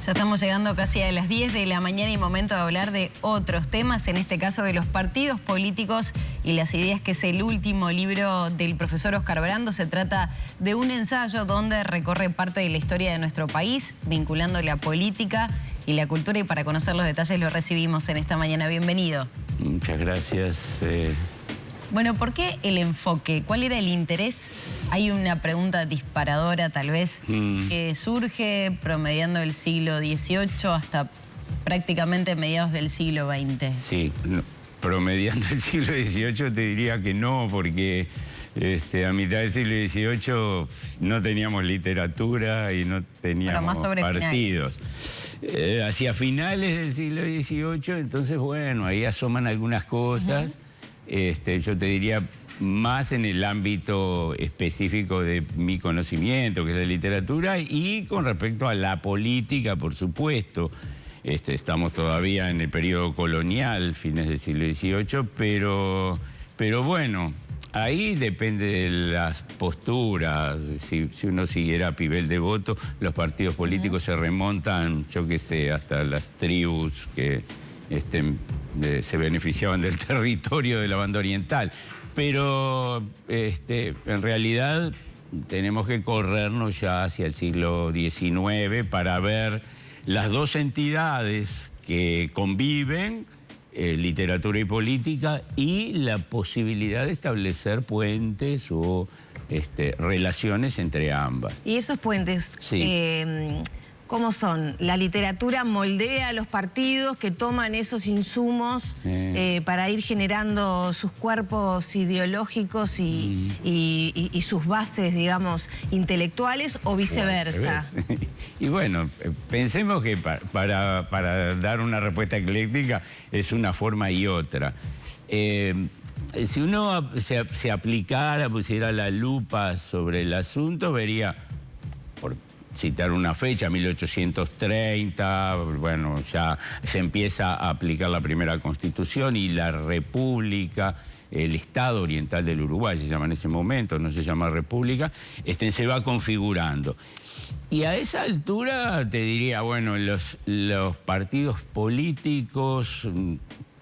Ya estamos llegando casi a las 10 de la mañana y momento de hablar de otros temas, en este caso de los partidos políticos y las ideas, que es el último libro del profesor Oscar Brando. Se trata de un ensayo donde recorre parte de la historia de nuestro país, vinculando la política y la cultura, y para conocer los detalles lo recibimos en esta mañana. Bienvenido. Muchas gracias. Bueno, ¿por qué el enfoque? ¿Cuál era el interés? Hay una pregunta disparadora, tal vez, que surge promediando el siglo XVIII hasta prácticamente mediados del siglo XX. Sí, promediando el siglo XVIII te diría que no, porque a mitad del siglo XVIII no teníamos literatura y no teníamos partidos. Hacia finales del siglo XVIII, entonces, bueno, ahí asoman algunas cosas. Yo te diría más en el ámbito específico de mi conocimiento, que es la literatura, y con respecto a la política, por supuesto. Estamos todavía en el periodo colonial, fines del siglo XVIII, pero bueno, ahí depende de las posturas. Si uno siguiera a Pibel Devoto, los partidos políticos se remontan, yo qué sé, hasta las tribus que se beneficiaban del territorio de la banda oriental. Pero en realidad tenemos que corrernos ya hacia el siglo XIX para ver las dos entidades que conviven, literatura y política, y la posibilidad de establecer puentes o relaciones entre ambas. ¿Y esos puentes, sí, cómo son? ¿La literatura moldea a los partidos que toman esos insumos para ir generando sus cuerpos ideológicos y sus bases, digamos, intelectuales, o viceversa? Y bueno, pensemos que para dar una respuesta ecléctica es una forma y otra. Si uno se aplicara, pusiera la lupa sobre el asunto, vería, por citar una fecha, 1830, bueno, ya se empieza a aplicar la primera Constitución y la República, el Estado Oriental del Uruguay, se llama en ese momento, no se llama República, se va configurando. Y a esa altura te diría, bueno, los partidos políticos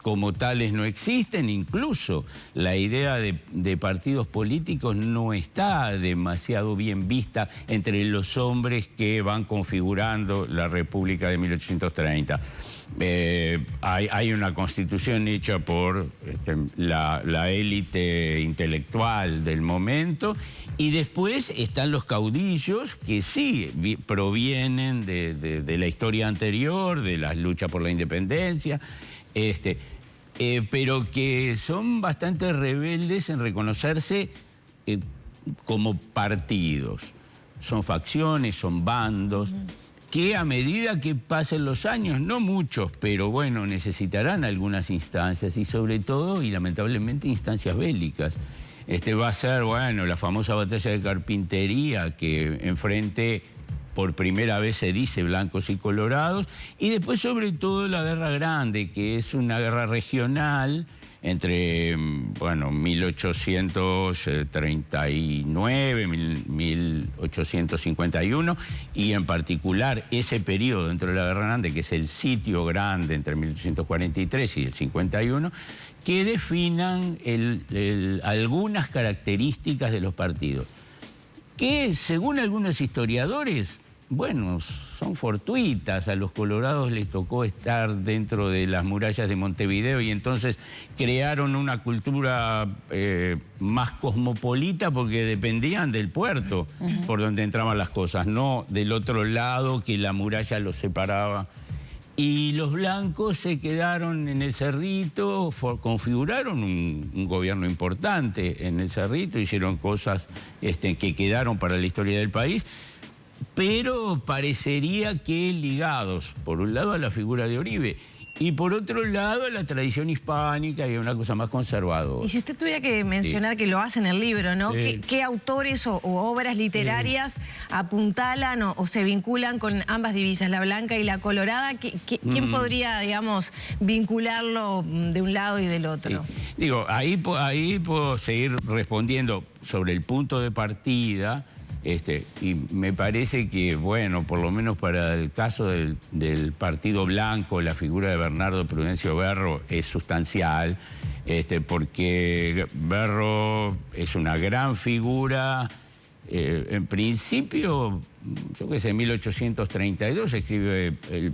como tales no existen. Incluso la idea de partidos políticos no está demasiado bien vista entre los hombres que van configurando la República de 1830. Hay una constitución hecha por la élite intelectual del momento, y después están los caudillos que sí provienen de la historia anterior, de las luchas por la independencia, pero que son bastante rebeldes en reconocerse como partidos. Son facciones, son bandos, que a medida que pasen los años, no muchos, pero bueno, necesitarán algunas instancias, y sobre todo, y lamentablemente, instancias bélicas. Va a ser, bueno, la famosa batalla de Carpintería, que enfrente por primera vez se dice blancos y colorados, y después sobre todo la Guerra Grande, que es una guerra regional entre, bueno, 1839, 1851, y en particular ese periodo dentro de la Guerra Grande, que es el sitio grande entre 1843 y el 51, que definan algunas características de los partidos, que según algunos historiadores, bueno, son fortuitas. A los colorados les tocó estar dentro de las murallas de Montevideo, y entonces crearon una cultura más cosmopolita, porque dependían del puerto por donde entraban las cosas, no del otro lado, que la muralla los separaba. Y los blancos se quedaron en el Cerrito, configuraron un gobierno importante en el Cerrito, hicieron cosas que quedaron para la historia del país, pero parecería que ligados, por un lado, a la figura de Oribe, y por otro lado, a la tradición hispánica y a una cosa más conservadora. Y si usted tuviera que mencionar, que lo hace en el libro, ¿no? ¿Qué autores o obras literarias apuntalan o se vinculan con ambas divisas, la blanca y la colorada? ¿Quién podría, digamos, vincularlo de un lado y del otro? Sí. Digo, ahí puedo seguir respondiendo sobre el punto de partida. Y me parece que, bueno, por lo menos para el caso del Partido Blanco, la figura de Bernardo Prudencio Berro es sustancial, porque Berro es una gran figura. En principio, yo qué sé, en 1832 escribe el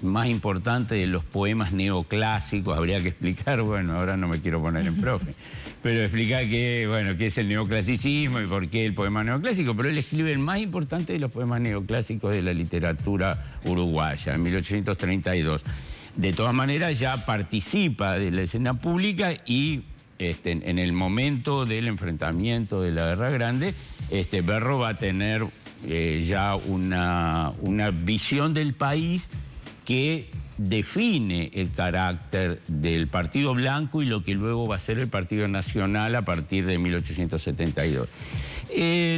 más importante de los poemas neoclásicos. Habría que explicar, bueno, ahora no me quiero poner en profe, pero explicar qué es el neoclasicismo y por qué el poema neoclásico. Pero él escribe el más importante de los poemas neoclásicos de la literatura uruguaya, en 1832. De todas maneras, ya participa de la escena pública y en el momento del enfrentamiento de la Guerra Grande, Berro va a tener ya una visión del país que define el carácter del Partido Blanco y lo que luego va a ser el Partido Nacional a partir de 1872.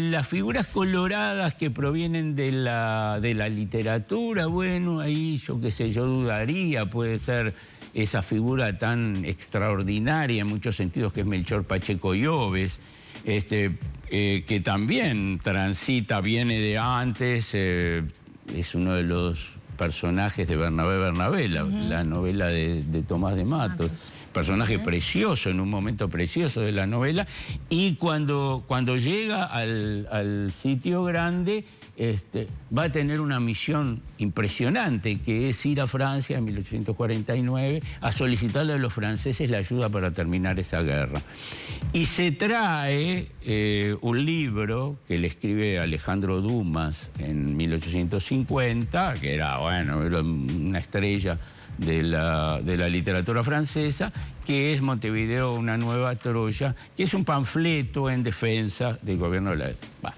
Las figuras coloradas que provienen de la literatura, bueno, ahí yo qué sé, yo dudaría, puede ser esa figura tan extraordinaria en muchos sentidos que es Melchor Pacheco Lloves, que también transita, viene de antes, es uno de los personajes de Bernabé, la novela de Tomás de Matos. Personaje precioso, en un momento precioso de la novela, y cuando llega al sitio grande, va a tener una misión impresionante, que es ir a Francia en 1849 a solicitarle a los franceses la ayuda para terminar esa guerra. Y se trae un libro que le escribe Alejandro Dumas en 1850, que era, bueno, era una estrella de la literatura francesa, que es Montevideo, una nueva Troya, que es un panfleto en defensa del gobierno de la... Bah,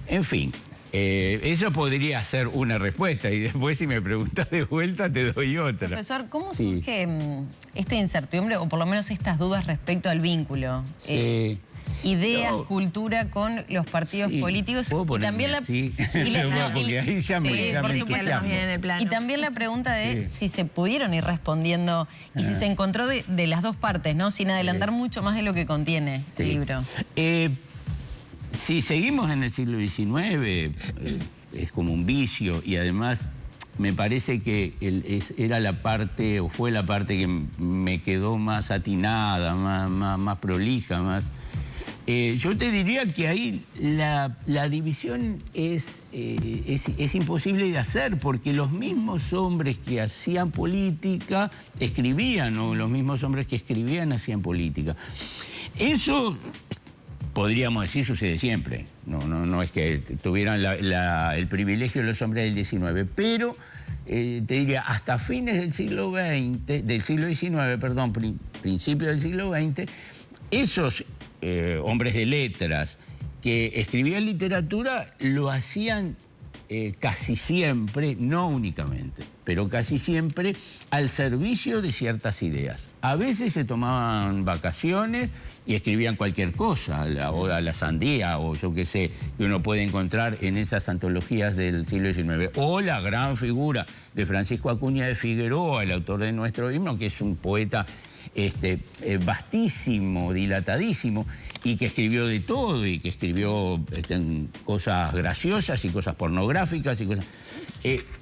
en fin. Eso podría ser una respuesta y después si me preguntas de vuelta te doy otra. Profesor, ¿cómo surge esta incertidumbre o por lo menos estas dudas respecto al vínculo? Ideas, cultura con los partidos políticos y también la... porque ahí ya y también la pregunta de si se pudieron ir respondiendo y si se encontró de las dos partes, ¿no? Sin adelantar mucho más de lo que contiene el libro. Si seguimos en el siglo XIX, es como un vicio y además me parece que era la parte, o fue la parte que me quedó más atinada, más prolija, más... yo te diría que ahí la división es imposible de hacer, porque los mismos hombres que hacían política escribían, o los mismos hombres que escribían hacían política. Eso... podríamos decir, sucede siempre. No es que tuvieran el privilegio de los hombres del XIX, pero te diría, hasta fines del siglo XIX, perdón, principios del siglo XX, esos hombres de letras que escribían literatura lo hacían casi siempre, no únicamente, pero casi siempre al servicio de ciertas ideas. A veces se tomaban vacaciones y escribían cualquier cosa, la Oda a la Sandía o yo qué sé, que uno puede encontrar en esas antologías del siglo XIX. O la gran figura de Francisco Acuña de Figueroa, el autor de Nuestro Himno, que es un poeta vastísimo, dilatadísimo, y que escribió de todo, y que escribió cosas graciosas y cosas pornográficas y cosas...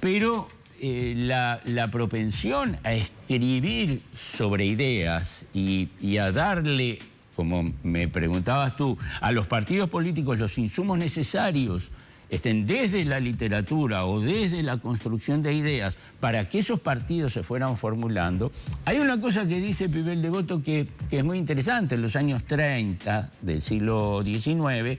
pero la propensión a escribir sobre ideas y a darle, como me preguntabas tú, a los partidos políticos los insumos necesarios desde la literatura o desde la construcción de ideas para que esos partidos se fueran formulando. Hay una cosa que dice Pibel Devoto que es muy interesante. En los años 30 del siglo XIX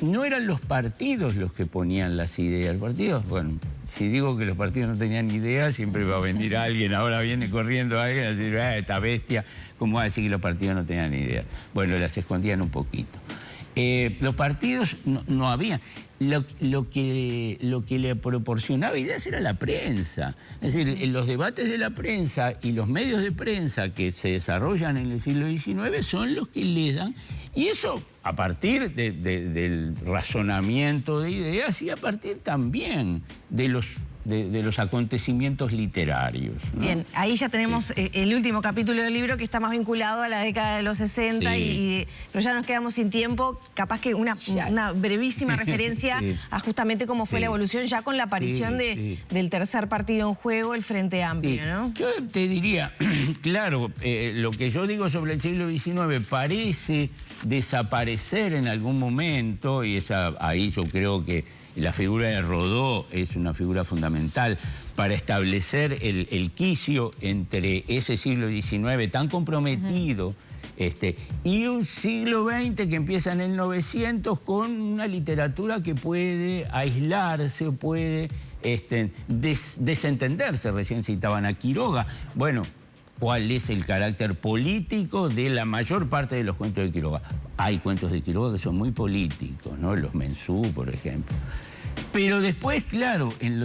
no eran los partidos los que ponían las ideas. Los partidos, bueno, si digo que los partidos no tenían ideas, siempre va a venir alguien, ahora viene corriendo alguien a decir, esta bestia, ¿cómo va a decir que los partidos no tenían ideas? Bueno, las escondían un poquito. Los partidos no habían... Lo que le proporcionaba ideas era la prensa. Es decir, los debates de la prensa y los medios de prensa que se desarrollan en el siglo XIX son los que les dan... Y eso a partir del razonamiento de ideas y a partir también de los de los acontecimientos literarios, ¿no? Bien, ahí ya tenemos el último capítulo del libro que está más vinculado a la década de los 60, pero ya nos quedamos sin tiempo. Capaz que una brevísima referencia a justamente cómo fue la evolución ya con la aparición del tercer partido en juego, el Frente Amplio, ¿no? Yo te diría, claro, lo que yo digo sobre el siglo XIX parece desaparecer en algún momento, y ahí yo creo que la figura de Rodó es una figura fundamental para establecer el quicio entre ese siglo XIX tan comprometido y un siglo XX que empieza en el 900 con una literatura que puede aislarse o puede desentenderse. Recién citaban a Quiroga. Bueno, ¿cuál es el carácter político de la mayor parte de los cuentos de Quiroga? Hay cuentos de Quiroga que son muy políticos, ¿no? Los Mensú, por ejemplo. Pero después, claro, en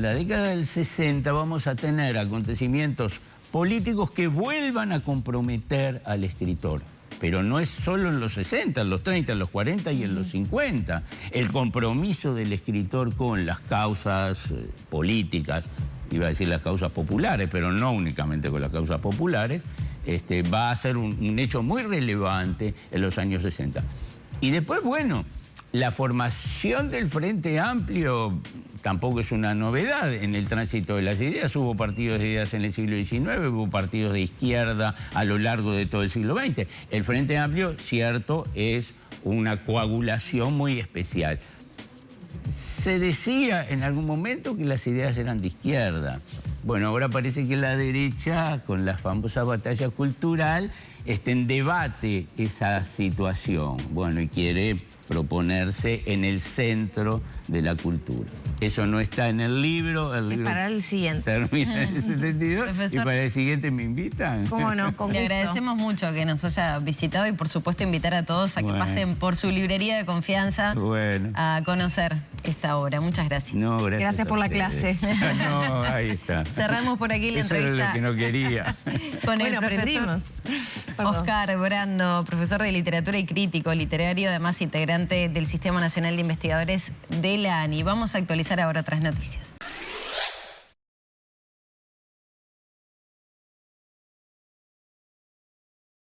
la década del 60 vamos a tener acontecimientos políticos que vuelvan a comprometer al escritor. Pero no es solo en los 60, en los 30, en los 40 y en los 50. El compromiso del escritor con las causas políticas, iba a decir las causas populares, pero no únicamente con las causas populares, va a ser un hecho muy relevante en los años 60. Y después, bueno, la formación del Frente Amplio tampoco es una novedad en el tránsito de las ideas. Hubo partidos de ideas en el siglo XIX, hubo partidos de izquierda a lo largo de todo el siglo XX. El Frente Amplio, cierto, es una coagulación muy especial. Se decía en algún momento que las ideas eran de izquierda. Bueno, ahora parece que la derecha, con la famosa batalla cultural, debate esa situación. Bueno, y quiere proponerse en el centro de la cultura. Eso no está en el libro. El libro para el siguiente. Termina en el 72. Profesor, y para el siguiente me invitan. ¿Cómo no? Con Le agradecemos mucho que nos haya visitado y por supuesto invitar a todos a que pasen por su librería de confianza a conocer esta obra. Muchas gracias. No, gracias por la clase. No, ahí está. Cerramos por aquí la entrevista. Eso era lo que no quería. Con el profesor Oscar Brando, profesor de literatura y crítico literario, además integrante del Sistema Nacional de Investigadores de la ANI. Vamos a actualizar ahora otras noticias.